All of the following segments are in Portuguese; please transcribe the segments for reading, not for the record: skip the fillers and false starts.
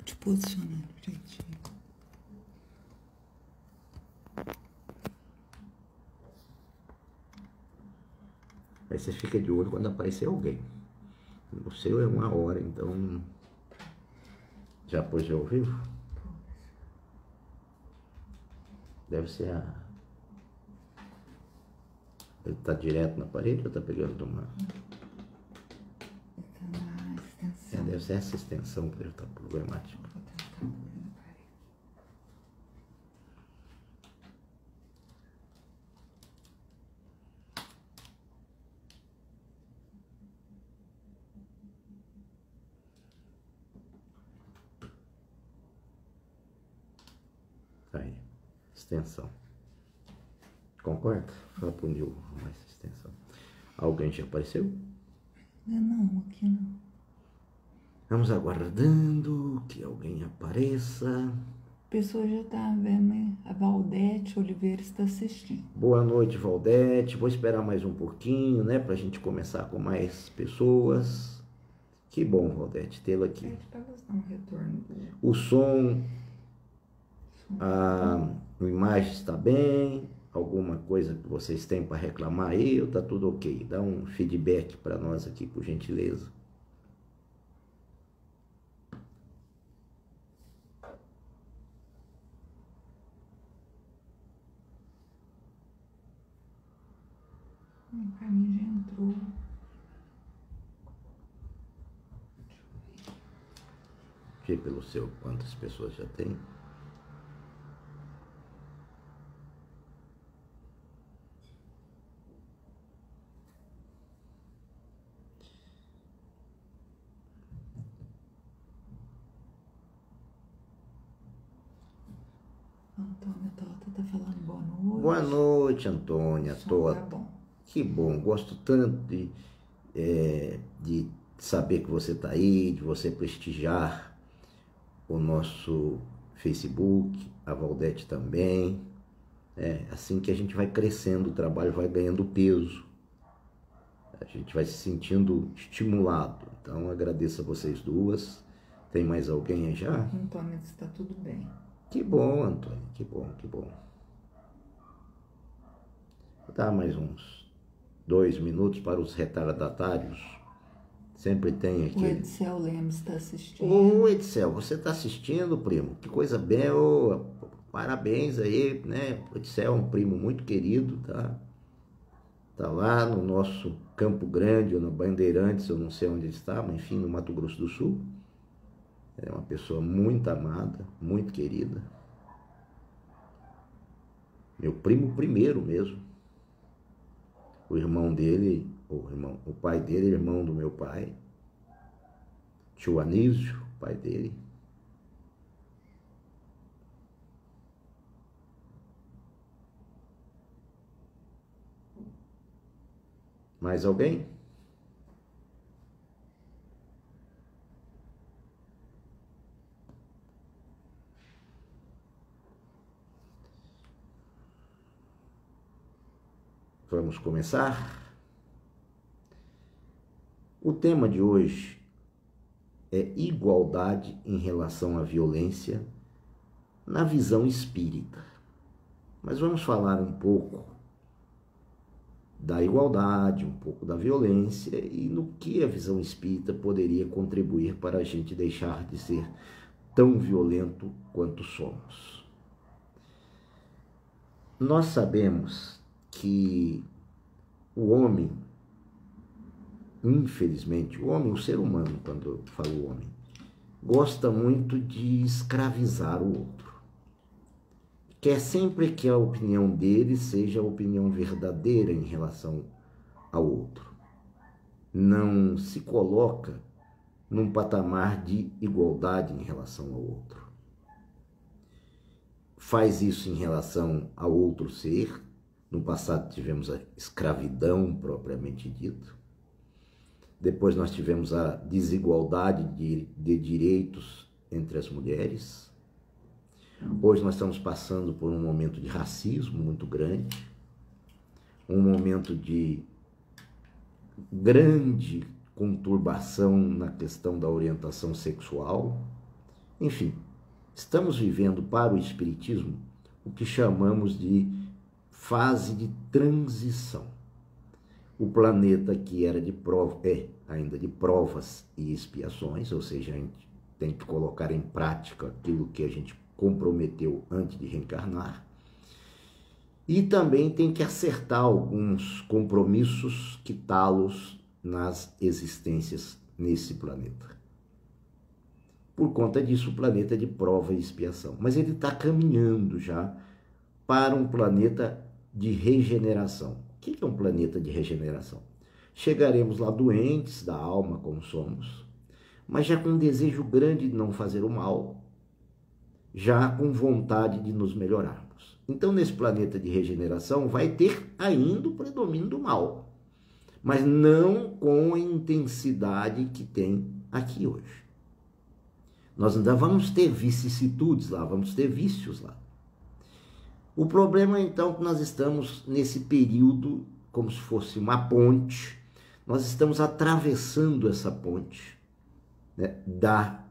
te posicionando direitinho. Aí você fica de olho quando aparecer alguém. O seu é 1 hora, então... Já pôs ao vivo? Deve ser a... Ele tá direto na parede ou tá pegando de uma... Tá na extensão. Deve ser essa extensão que deve estar problemática. Vou tentar pôr na parede. Aí, extensão. Concorda? Fala pro Nil mais extensão. Alguém já apareceu? Não, aqui não. Vamos aguardando que alguém apareça. A pessoa já tá vendo, né? A Valdete Oliveira está assistindo. Boa noite, Valdete. Vou esperar mais um pouquinho, né? Pra gente começar com mais pessoas. Que bom, Valdete, tê-la aqui. Pede pra elas dar um retorno. O som, a imagem está bem? Alguma coisa que vocês têm para reclamar aí ou tá tudo ok? Dá um feedback para nós aqui, por gentileza. Pra mim já entrou. Vê pelo seu quantas pessoas já tem. Antônia Tota tá falando boa noite. Boa noite, Antônia Tota. Tá bom. Que bom, gosto tanto de saber que você está aí, de você prestigiar o nosso Facebook, a Valdete também. É assim que a gente vai crescendo, o trabalho vai ganhando peso. A gente vai se sentindo estimulado. Então agradeço a vocês duas. Tem mais alguém aí já? Antônia, está tudo bem. Que bom, Antônia, que bom, que bom. Vou dar mais uns 2 minutos para os retardatários. Sempre tem aqui. O Edsel Lemos está assistindo. Ô, Edsel, você está assistindo, primo? Que coisa boa. Parabéns aí, né? O Edsel é um primo muito querido, tá? Tá lá no nosso Campo Grande, ou no Bandeirantes, eu não sei onde ele está, mas enfim, no Mato Grosso do Sul. É uma pessoa muito amada, muito querida. Meu primo primeiro mesmo. O irmão dele, o pai dele é irmão do meu pai. Tio Anísio, pai dele. Mais alguém? Vamos começar? O tema de hoje é igualdade em relação à violência na visão espírita. Mas vamos falar um pouco da igualdade, um pouco da violência e no que a visão espírita poderia contribuir para a gente deixar de ser tão violento quanto somos. Nós sabemos que o homem, infelizmente, o ser humano, quando eu falo homem, gosta muito de escravizar o outro. Quer sempre que a opinião dele seja a opinião verdadeira em relação ao outro. Não se coloca num patamar de igualdade em relação ao outro. Faz isso em relação ao outro ser. No passado tivemos a escravidão propriamente dito. Depois nós tivemos a desigualdade de direitos entre as mulheres. Hoje nós estamos passando por um momento de racismo muito grande, um momento de grande conturbação na questão da orientação sexual, Enfim, estamos vivendo para o Espiritismo o que chamamos de fase de transição. O planeta que era de prova, ainda de provas e expiações, ou seja, a gente tem que colocar em prática aquilo que a gente comprometeu antes de reencarnar. E também tem que acertar alguns compromissos, quitá-los nas existências nesse planeta. Por conta disso, o planeta é de prova e expiação. Mas ele está caminhando já para um planeta de regeneração. O que é um planeta de regeneração? Chegaremos lá doentes da alma, como somos, mas já com um desejo grande de não fazer o mal, já com vontade de nos melhorarmos. Então, nesse planeta de regeneração, vai ter ainda o predomínio do mal, mas não com a intensidade que tem aqui hoje. Nós ainda vamos ter vicissitudes lá, vamos ter vícios lá. O problema é, então, que nós estamos nesse período, como se fosse uma ponte, nós estamos atravessando essa ponte, né, da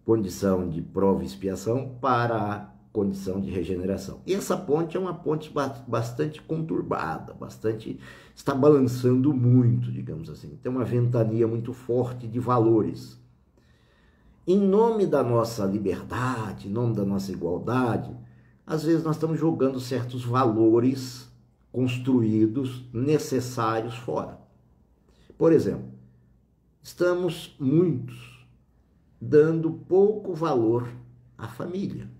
condição de prova e expiação para a condição de regeneração. E essa ponte é uma ponte bastante conturbada, está balançando muito, digamos assim. Tem uma ventania muito forte de valores. Em nome da nossa liberdade, em nome da nossa igualdade, às vezes nós estamos jogando certos valores construídos, necessários, fora. Por exemplo, estamos muitos dando pouco valor à família,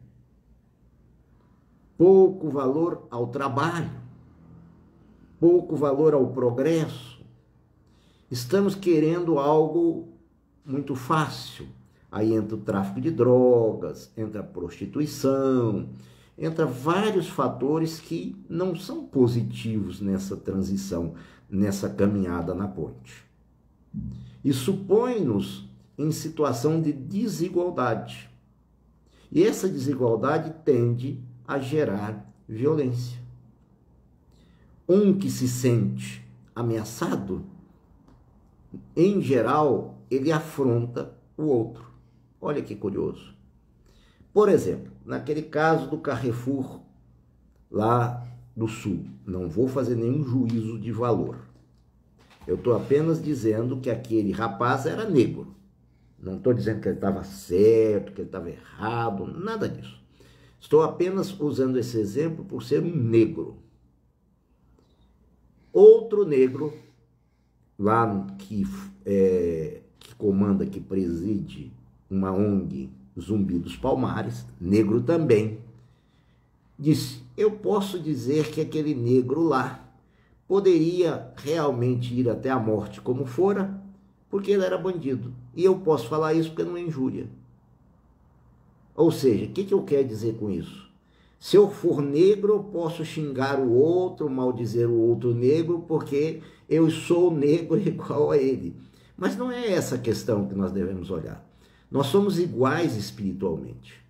pouco valor ao trabalho, pouco valor ao progresso. Estamos querendo algo muito fácil. Aí entra o tráfico de drogas, entra a prostituição, entra vários fatores que não são positivos nessa transição, nessa caminhada na ponte. Isso põe-nos em situação de desigualdade. E essa desigualdade tende a gerar violência. Um que se sente ameaçado, em geral, ele afronta o outro. Olha que curioso. Por exemplo, naquele caso do Carrefour lá do Sul, não vou fazer nenhum juízo de valor. Eu estou apenas dizendo que aquele rapaz era negro. Não estou dizendo que ele estava certo, que ele estava errado, nada disso. Estou apenas usando esse exemplo por ser um negro. Outro negro, lá que comanda, que preside uma ONG, Zumbi dos Palmares, negro também, disse: eu posso dizer que aquele negro lá poderia realmente ir até a morte como fora, porque ele era bandido. E eu posso falar isso porque não é injúria. Ou seja, o que eu quero dizer com isso? Se eu for negro, eu posso xingar o outro, maldizer o outro negro, porque eu sou negro igual a ele. Mas não é essa a questão que nós devemos olhar. Nós somos iguais espiritualmente.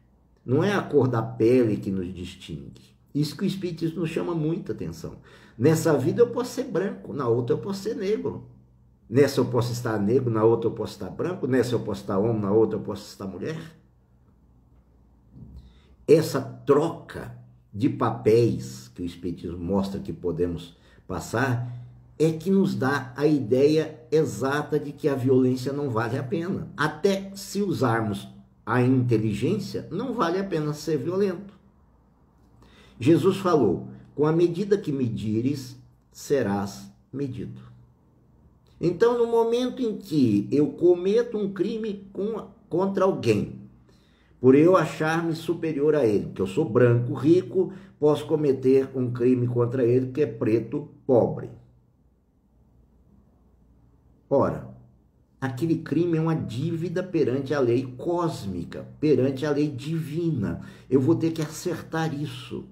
Não é a cor da pele que nos distingue. Isso que o Espiritismo nos chama muita atenção. Nessa vida eu posso ser branco, na outra eu posso ser negro. Nessa eu posso estar negro, na outra eu posso estar branco. Nessa eu posso estar homem, na outra eu posso estar mulher. Essa troca de papéis que o Espiritismo mostra que podemos passar é que nos dá a ideia exata de que a violência não vale a pena. Até se usarmos a inteligência, não vale a pena ser violento. Jesus falou: com a medida que medires, serás medido. Então, no momento em que eu cometo um crime contra alguém, por eu achar-me superior a ele, que eu sou branco, rico, posso cometer um crime contra ele que é preto, pobre. Ora, aquele crime é uma dívida perante a lei cósmica, perante a lei divina. Eu vou ter que acertar isso.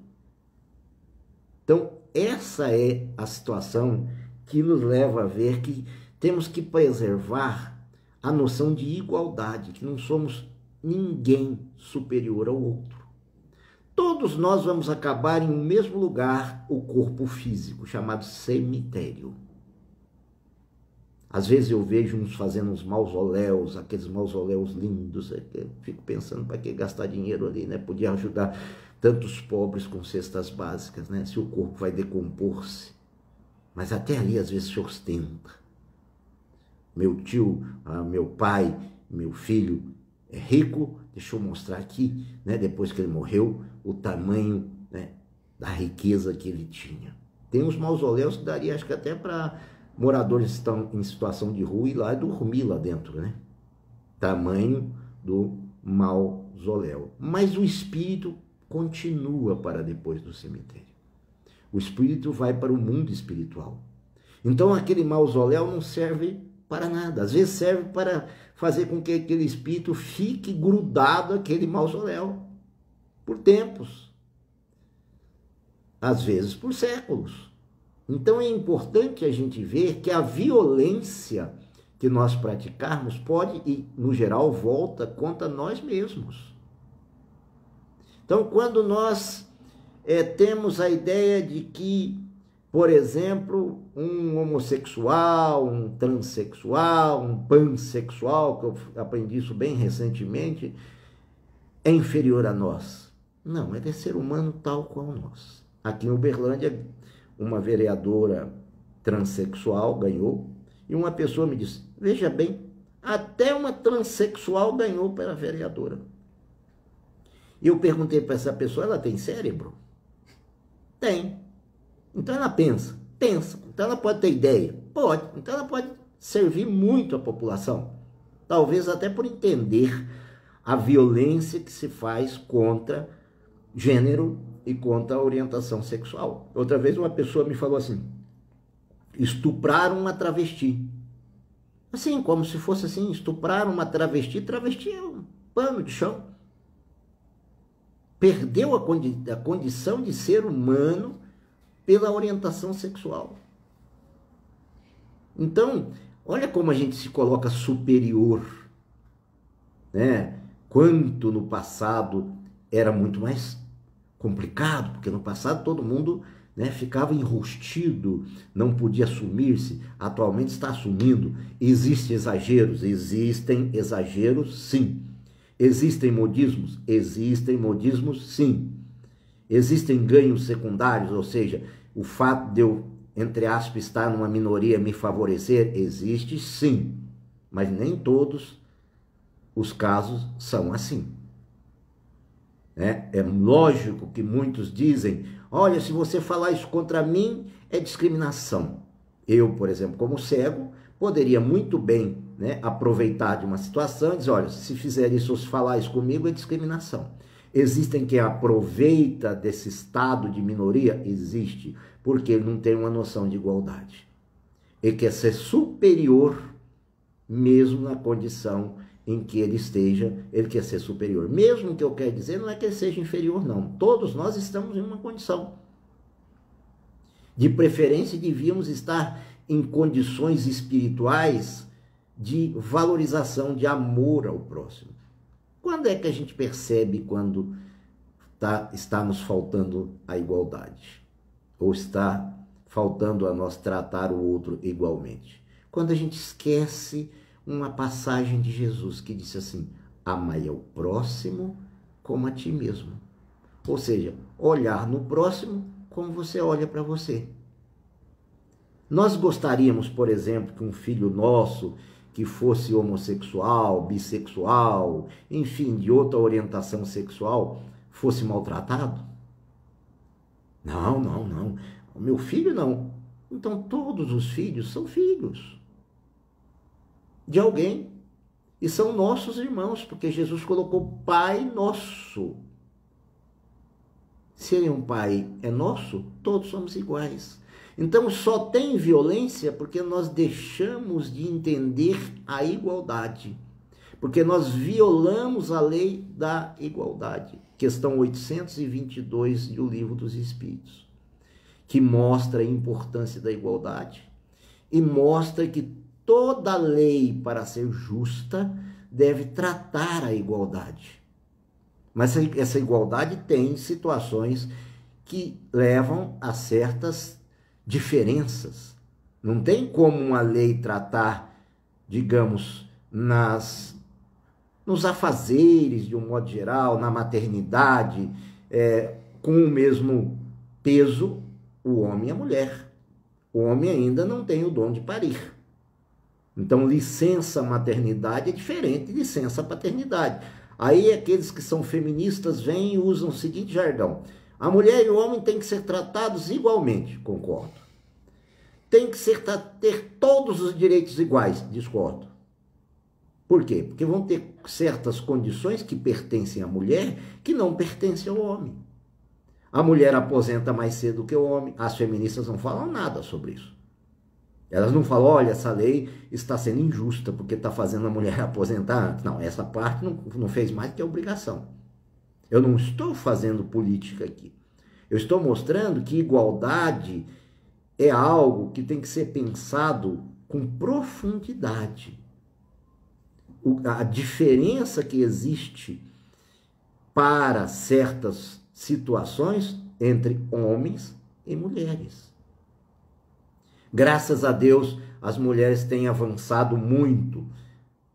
Então, essa é a situação que nos leva a ver que temos que preservar a noção de igualdade, que não somos ninguém superior ao outro. Todos nós vamos acabar em um mesmo lugar, o corpo físico, chamado cemitério. Às vezes eu vejo uns fazendo uns mausoléus, aqueles mausoléus lindos, eu fico pensando para que gastar dinheiro ali, né? Podia ajudar tantos pobres com cestas básicas, né? Se o corpo vai decompor-se. Mas até ali às vezes se ostenta. Meu tio, meu pai, meu filho é rico, deixa eu mostrar aqui, né? Depois que ele morreu, o tamanho, né, da riqueza que ele tinha. Tem uns mausoléus que daria, acho que até para moradores que estão em situação de rua ir lá e dormir lá dentro, né? Tamanho do mausoléu. Mas o espírito continua para depois do cemitério. O espírito vai para o mundo espiritual. Então aquele mausoléu não serve para nada. Às vezes serve para fazer com que aquele espírito fique grudado àquele mausoléu por tempos. Às vezes por séculos. Então é importante a gente ver que a violência que nós praticarmos pode, e no geral, volta contra nós mesmos. Então, quando nós temos a ideia de que, por exemplo, um homossexual, um transexual, um pansexual, que eu aprendi isso bem recentemente, é inferior a nós. Não, ele é ser humano tal qual nós. Aqui em Uberlândia, uma vereadora transexual ganhou, e uma pessoa me disse, veja bem, até uma transexual ganhou para a vereadora. E eu perguntei para essa pessoa, ela tem cérebro? Tem. Então ela pensa. Pensa. Então ela pode ter ideia? Pode. Então ela pode servir muito à população. Talvez até por entender a violência que se faz contra gênero e contra a orientação sexual. Outra vez uma pessoa me falou assim, estupraram uma travesti. Assim, como se fosse assim, estupraram uma travesti, travesti é um pano de chão. Perdeu a condição de ser humano pela orientação sexual. Então, olha como a gente se coloca superior, né? Quanto no passado era muito mais complicado, porque no passado todo mundo, né, ficava enrustido, não podia assumir-se. Atualmente está assumindo. Existem exageros, sim. Existem modismos? Existem modismos, sim. Existem ganhos secundários, ou seja, o fato de eu, entre aspas, estar numa minoria me favorecer, existe sim. Mas nem todos os casos são assim. É lógico que muitos dizem, olha, se você falar isso contra mim, é discriminação. Eu, por exemplo, como cego, poderia muito bem, né, aproveitar de uma situação e dizer, olha, se fizer isso ou se falar isso comigo, é discriminação. Existem quem aproveita desse estado de minoria? Existe, porque ele não tem uma noção de igualdade. Ele quer ser superior mesmo na condição em que ele esteja, ele quer ser superior. Mesmo que eu quero dizer, não é que ele seja inferior, não. Todos nós estamos em uma condição. De preferência, devíamos estar em condições espirituais de valorização, de amor ao próximo. Quando é que a gente percebe quando está nos faltando a igualdade? Ou está faltando a nós tratar o outro igualmente? Quando a gente esquece uma passagem de Jesus que disse assim, amai ao próximo como a ti mesmo. Ou seja, olhar no próximo como você olha para você. Nós gostaríamos, por exemplo, que um filho nosso que fosse homossexual, bissexual, enfim, de outra orientação sexual, fosse maltratado? Não, não, não. O meu filho não. Então todos os filhos são filhos de alguém. E são nossos irmãos, porque Jesus colocou Pai Nosso. Se ele é um Pai, é nosso, todos somos iguais. Então só tem violência porque nós deixamos de entender a igualdade. Porque nós violamos a lei da igualdade. Questão 822 do Livro dos Espíritos. Que mostra a importância da igualdade. E mostra que toda lei, para ser justa, deve tratar a igualdade. Mas essa igualdade tem situações que levam a certas diferenças. Não tem como uma lei tratar, digamos, nos afazeres, de um modo geral, na maternidade, com o mesmo peso, o homem e a mulher. O homem ainda não tem o dom de parir. Então, licença maternidade é diferente de licença paternidade. Aí aqueles que são feministas vêm e usam o seguinte jargão: a mulher e o homem têm que ser tratados igualmente. Concordo. Tem que ter todos os direitos iguais. Discordo. Por quê? Porque vão ter certas condições que pertencem à mulher que não pertencem ao homem. A mulher aposenta mais cedo que o homem. As feministas não falam nada sobre isso. Elas não falam, olha, essa lei está sendo injusta porque está fazendo a mulher aposentar antes. Não, essa parte não fez mais que a obrigação. Eu não estou fazendo política aqui. Eu estou mostrando que igualdade é algo que tem que ser pensado com profundidade. A diferença que existe para certas situações entre homens e mulheres. Graças a Deus, as mulheres têm avançado muito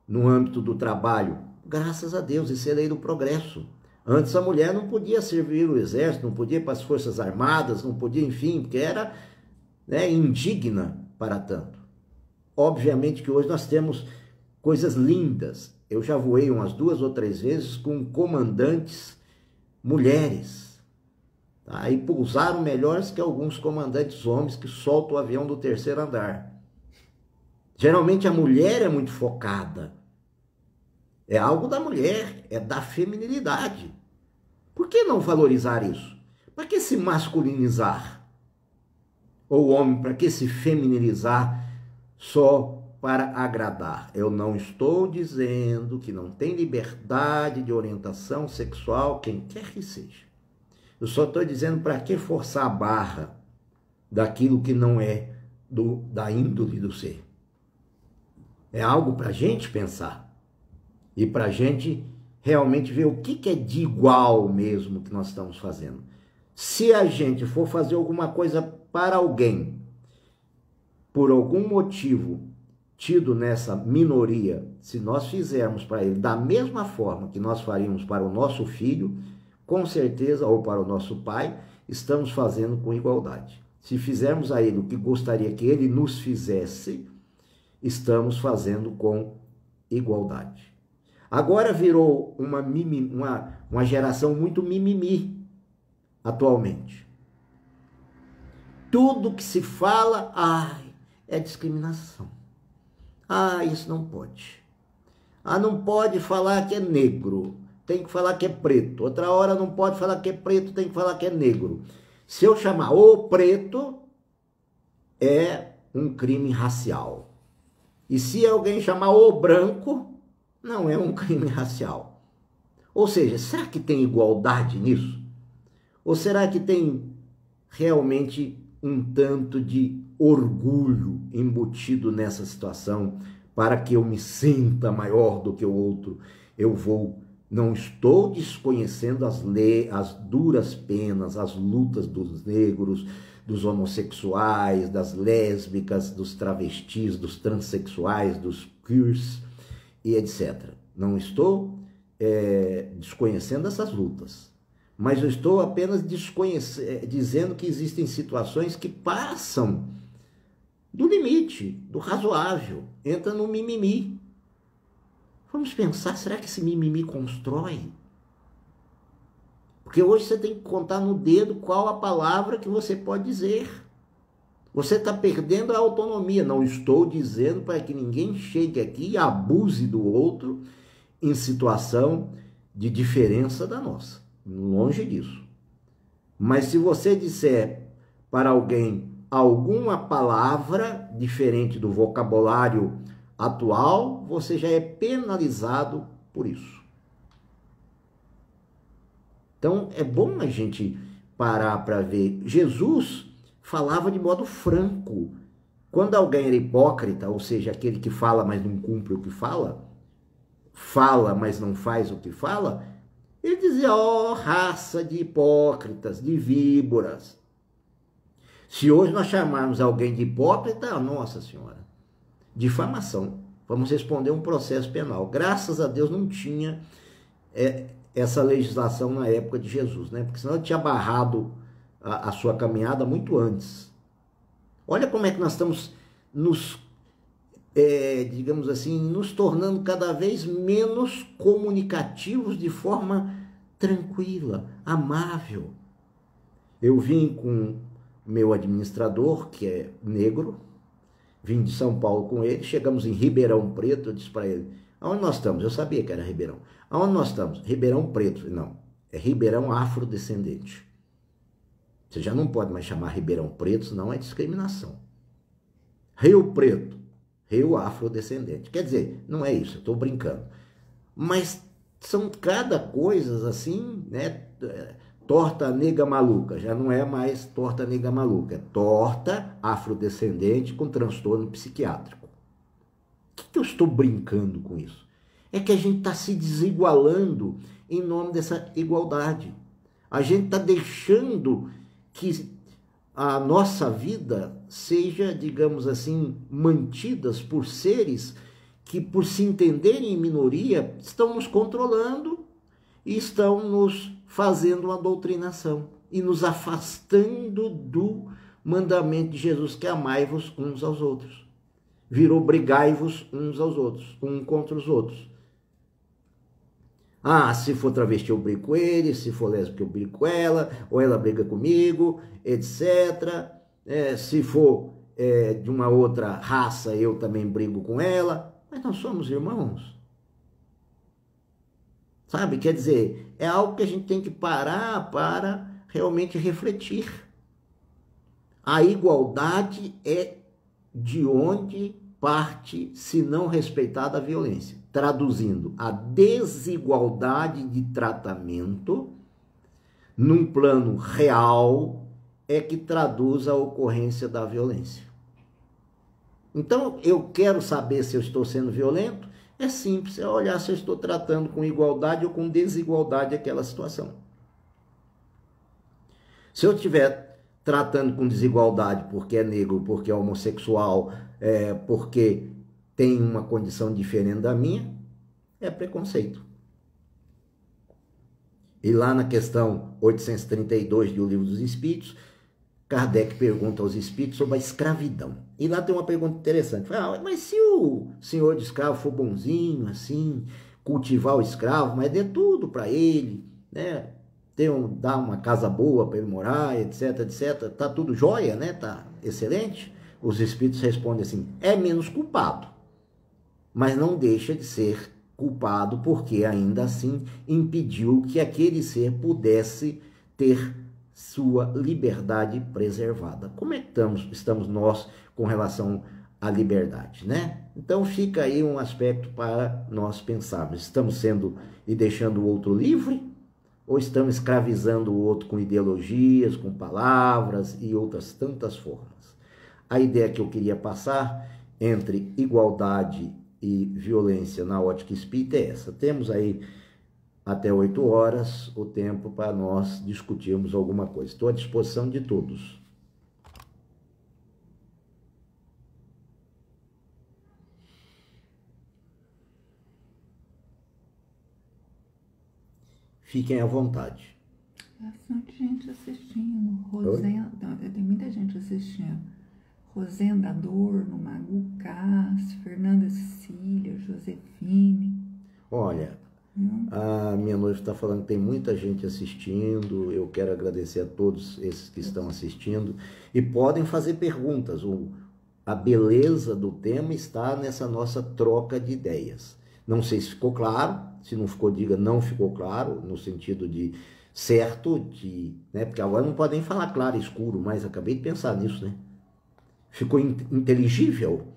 no âmbito do trabalho. Graças a Deus, isso é lei do progresso. Antes a mulher não podia servir o exército, não podia ir para as forças armadas, não podia, enfim, porque era indigna para tanto. Obviamente que hoje nós temos coisas lindas. Eu já voei umas 2 ou 3 vezes com comandantes mulheres. Tá? E pousaram melhores que alguns comandantes homens que soltam o avião do 3º andar. Geralmente a mulher é muito focada. É algo da mulher, é da feminilidade. Por que não valorizar isso? Para que se masculinizar? Ou o homem, para que se feminilizar só para agradar? Eu não estou dizendo que não tem liberdade de orientação sexual, quem quer que seja. Eu só estou dizendo para que forçar a barra daquilo que não é da índole do ser. É algo para a gente pensar. E para a gente realmente ver o que é de igual mesmo que nós estamos fazendo. Se a gente for fazer alguma coisa para alguém, por algum motivo tido nessa minoria, se nós fizermos para ele da mesma forma que nós faríamos para o nosso filho, com certeza, ou para o nosso pai, estamos fazendo com igualdade. Se fizermos a ele o que gostaria que ele nos fizesse, estamos fazendo com igualdade. Agora virou uma geração muito mimimi atualmente. Tudo que se fala, é discriminação. Isso não pode. Não pode falar que é negro, tem que falar que é preto. Outra hora não pode falar que é preto, tem que falar que é negro. Se eu chamar o preto, é um crime racial. E se alguém chamar o branco, não é um crime racial. Ou seja, será que tem igualdade nisso? Ou será que tem realmente um tanto de orgulho embutido nessa situação para que eu me sinta maior do que o outro? Não estou desconhecendo as duras penas, as lutas dos negros, dos homossexuais, das lésbicas, dos travestis, dos transexuais, dos queers e etc. Não estou desconhecendo essas lutas, mas eu estou apenas dizendo que existem situações que passam do limite, do razoável, entra no mimimi. Vamos pensar, será que esse mimimi constrói? Porque hoje você tem que contar no dedo qual a palavra que você pode dizer. Você está perdendo a autonomia. Não estou dizendo para que ninguém chegue aqui e abuse do outro em situação de diferença da nossa. Longe disso. Mas se você disser para alguém alguma palavra diferente do vocabulário atual, você já é penalizado por isso. Então, é bom a gente parar para ver. Jesus falava de modo franco. Quando alguém era hipócrita, ou seja, aquele que fala, mas não cumpre o que fala, mas não faz o que fala, ele dizia, raça de hipócritas, de víboras. Se hoje nós chamarmos alguém de hipócrita, nossa senhora, difamação. Vamos responder um processo penal. Graças a Deus não tinha essa legislação na época de Jesus, né? Porque senão ele tinha barrado a sua caminhada muito antes. Olha como é que nós estamos digamos assim, nos tornando cada vez menos comunicativos de forma tranquila, amável. Eu vim com meu administrador, que é negro, vim de São Paulo com ele, chegamos em Ribeirão Preto, eu disse para ele, aonde nós estamos? Eu sabia que era Ribeirão. Aonde nós estamos? Ribeirão Preto. Não, é Ribeirão Afrodescendente. Você já não pode mais chamar Ribeirão Preto, senão é discriminação. Rio Preto, Rio Afrodescendente. Quer dizer, não é isso, eu estou brincando. Mas são cada coisa assim, né? Torta nega maluca, já não é mais torta nega maluca, é torta afrodescendente com transtorno psiquiátrico. O que eu estou brincando com isso? É que a gente está se desigualando em nome dessa igualdade. A gente está deixando que a nossa vida seja, digamos assim, mantidas por seres que, por se entenderem em minoria, estão nos controlando e estão nos fazendo uma doutrinação e nos afastando do mandamento de Jesus, que é amai-vos uns aos outros. Virou brigai-vos uns aos outros, um contra os outros. Ah, se for travesti eu brigo com ele, se for lésbica eu brigo com ela, ou ela briga comigo, etc. Se for de uma outra raça eu também brigo com ela, mas nós somos irmãos. Sabe? Quer dizer, é algo que a gente tem que parar para realmente refletir. A igualdade é de onde parte, se não respeitada, a violência. Traduzindo, a desigualdade de tratamento num plano real é que traduz a ocorrência da violência. Então, eu quero saber se eu estou sendo violento. É simples, é olhar se eu estou tratando com igualdade ou com desigualdade aquela situação. Se eu estiver tratando com desigualdade porque é negro, porque é homossexual, porque tem uma condição diferente da minha, é preconceito. E lá na questão 832 do Livro dos Espíritos, Kardec pergunta aos espíritos sobre a escravidão. E lá tem uma pergunta interessante. Fala, mas se o senhor de escravo for bonzinho, assim, cultivar o escravo, mas dê tudo para ele, né? Dar uma casa boa para ele morar, etc, etc. Tá tudo jóia, né? Tá excelente. Os espíritos respondem assim, é menos culpado, mas não deixa de ser culpado porque ainda assim impediu que aquele ser pudesse ter sua liberdade preservada. Como é que estamos nós com relação à liberdade, né? Então fica aí um aspecto para nós pensarmos. Estamos sendo e deixando o outro livre? Ou estamos escravizando o outro com ideologias, com palavras e outras tantas formas? A ideia que eu queria passar entre igualdade e violência na ótica espírita é essa. Temos aí até 8 horas o tempo para nós discutirmos alguma coisa. Estou à disposição de todos. Fiquem à vontade. Bastante gente assistindo. Rosenda, tem muita gente assistindo. Rosenda Adorno, Magu Cássio, Fernanda Cecília, Josefine. Olha, a minha noiva está falando que tem muita gente assistindo. Eu quero agradecer a todos esses que estão assistindo. E podem fazer perguntas. A beleza do tema está nessa nossa troca de ideias. Não sei se ficou claro. Se não ficou, diga não ficou claro, no sentido de certo, né? Porque agora não podem falar claro e escuro, mas acabei de pensar nisso, né? Ficou inteligível?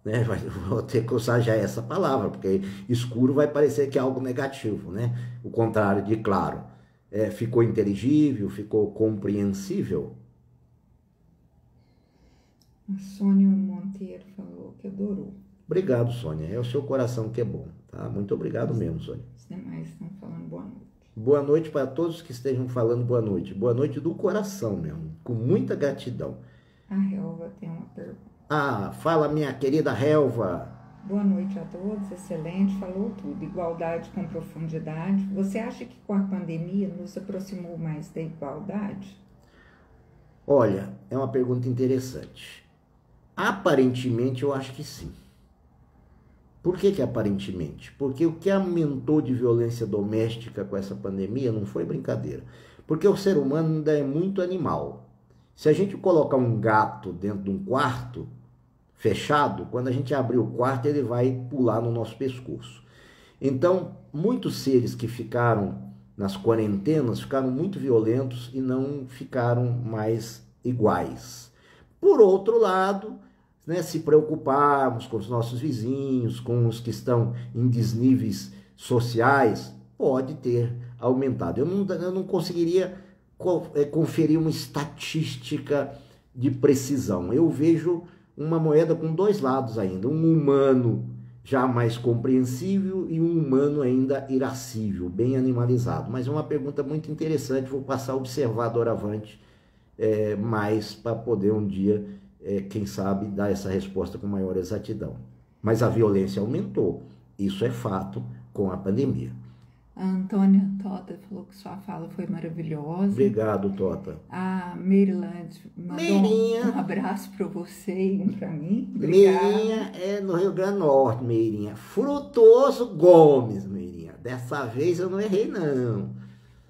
Né? Vou ter que usar já essa palavra, porque escuro vai parecer que é algo negativo, né? O contrário de claro. Ficou inteligível, ficou compreensível? A Sônia Monteiro falou que adorou. Obrigado, Sônia. É o seu coração que é bom, tá? Muito obrigado mesmo, Sônia. Os demais estão falando boa noite. Boa noite para todos que estejam falando boa noite. Boa noite do coração mesmo, com muita gratidão. A Helva tem uma pergunta. Ah, fala minha querida Helva. Boa noite a todos, excelente, falou tudo. Igualdade com profundidade. Você acha que com a pandemia nos aproximou mais da igualdade? Olha, é uma pergunta interessante. Aparentemente eu acho que sim. Por que aparentemente? Porque o que aumentou de violência doméstica com essa pandemia não foi brincadeira. Porque o ser humano ainda é muito animal. Se a gente colocar um gato dentro de um quarto fechado, quando a gente abrir o quarto, ele vai pular no nosso pescoço. Então, muitos seres que ficaram nas quarentenas ficaram muito violentos e não ficaram mais iguais. Por outro lado, né, se preocuparmos com os nossos vizinhos, com os que estão em desníveis sociais, pode ter aumentado. Eu não conseguiria conferir uma estatística de precisão. Eu vejo uma moeda com dois lados ainda, um humano já mais compreensível e um humano ainda irascível, bem animalizado. Mas é uma pergunta muito interessante, vou passar a observar doravante mais para poder um dia, quem sabe, dar essa resposta com maior exatidão. Mas a violência aumentou, isso é fato com a pandemia. A Antônia Tota falou que sua fala foi maravilhosa. Obrigado, Tota. A Maryland mandou um abraço para você e um para mim. Meirinha é no Rio Grande do Norte, Meirinha. Frutuoso Gomes, Meirinha. Dessa vez eu não errei, não.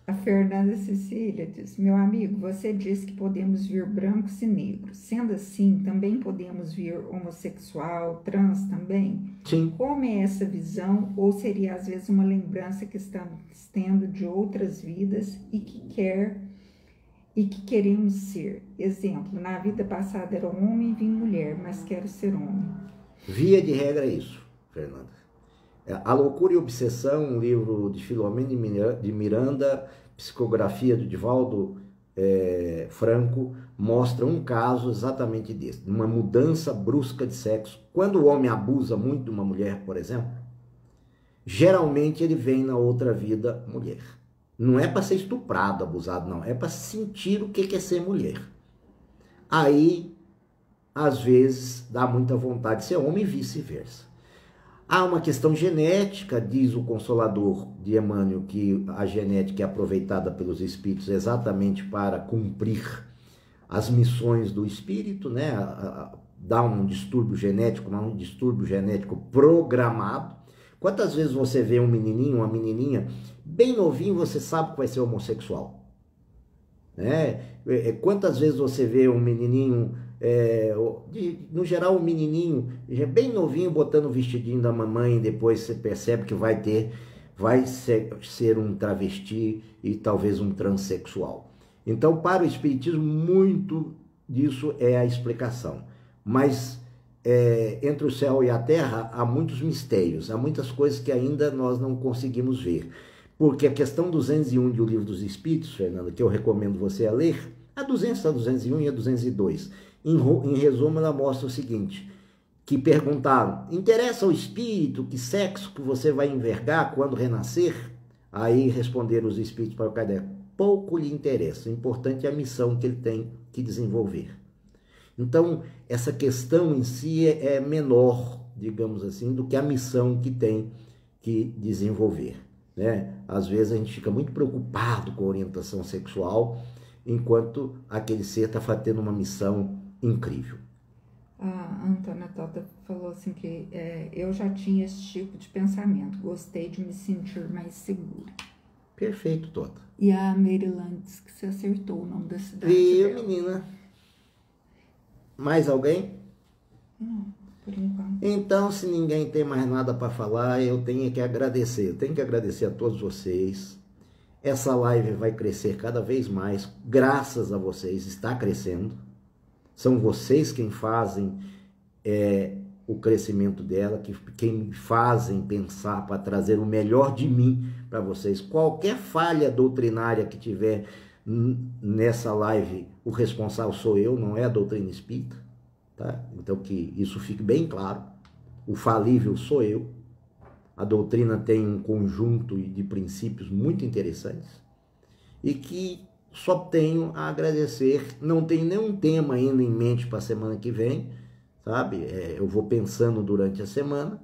A Fernanda Cecília diz: meu amigo, você diz que podemos vir brancos e negros. Sendo assim, também podemos vir homossexual, trans também? Sim. Como é essa visão? Ou seria às vezes uma lembrança que estamos tendo de outras vidas e que queremos ser? Exemplo, na vida passada era homem e vim mulher, mas quero ser homem. Via de regra é isso, Fernanda. A Loucura e Obsessão, um livro de Filomena de Miranda, psicografia do Divaldo Franco, mostra um caso exatamente desse, uma mudança brusca de sexo. Quando o homem abusa muito de uma mulher, por exemplo, geralmente ele vem na outra vida mulher. Não é para ser estuprado, abusado, não. É para sentir o que é ser mulher. Aí, às vezes, dá muita vontade de ser homem e vice-versa. Há uma questão genética, diz o Consolador de Emmanuel, que a genética é aproveitada pelos espíritos exatamente para cumprir as missões do espírito, né? Dá um distúrbio genético, mas um distúrbio genético programado. Quantas vezes você vê um menininho, uma menininha, bem novinho, você sabe que vai ser homossexual? Né? Quantas vezes você vê um menininho... no geral um menininho bem novinho botando o vestidinho da mamãe, depois você percebe que vai ser um travesti e talvez um transexual. Então, para o espiritismo, muito disso é a explicação, mas entre o céu e a terra há muitos mistérios, há muitas coisas que ainda nós não conseguimos ver, porque a questão 201 do Livro dos Espíritos, Fernanda, que eu recomendo você a ler, a 200, a 201 e a 202, em resumo, ela mostra o seguinte, que perguntaram, interessa ao espírito que sexo que você vai envergar quando renascer? Aí responderam os espíritos para o Kardec, pouco lhe interessa, o importante é a missão que ele tem que desenvolver. Então, essa questão em si é menor, digamos assim, do que a missão que tem que desenvolver, né? Às vezes a gente fica muito preocupado com a orientação sexual, enquanto aquele ser está tendo uma missão incrível. A Antônia Tota falou assim que eu já tinha esse tipo de pensamento, gostei de me sentir mais segura. Perfeito, Tota. E a Maryland disse que você acertou o nome da cidade. Viu, menina? Mais alguém? Não, por enquanto. Então, se ninguém tem mais nada para falar, eu tenho que agradecer. Eu tenho que agradecer a todos vocês. Essa live vai crescer cada vez mais, graças a vocês, está crescendo. São vocês quem fazem o crescimento dela, quem fazem pensar para trazer o melhor de mim para vocês. Qualquer falha doutrinária que tiver nessa live, o responsável sou eu, não é a doutrina espírita, tá? Então que isso fique bem claro. O falível sou eu, A doutrina tem um conjunto de princípios muito interessantes e que só tenho a agradecer. Não tenho nenhum tema ainda em mente para a semana que vem, sabe? Eu vou pensando durante a semana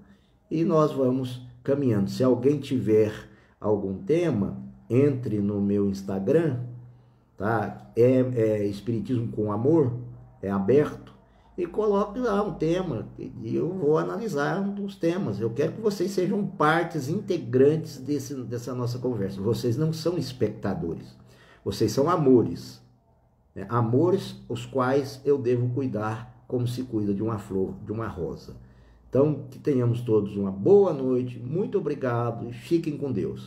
e nós vamos caminhando. Se alguém tiver algum tema, entre no meu Instagram, tá? Espiritismo com Amor, é aberto, e coloque lá um tema e eu vou analisar um dos temas. Eu quero que vocês sejam partes integrantes dessa nossa conversa. Vocês não são espectadores, vocês são amores, né? Amores os quais eu devo cuidar como se cuida de uma flor, de uma rosa. Então, que tenhamos todos uma boa noite, muito obrigado e fiquem com Deus.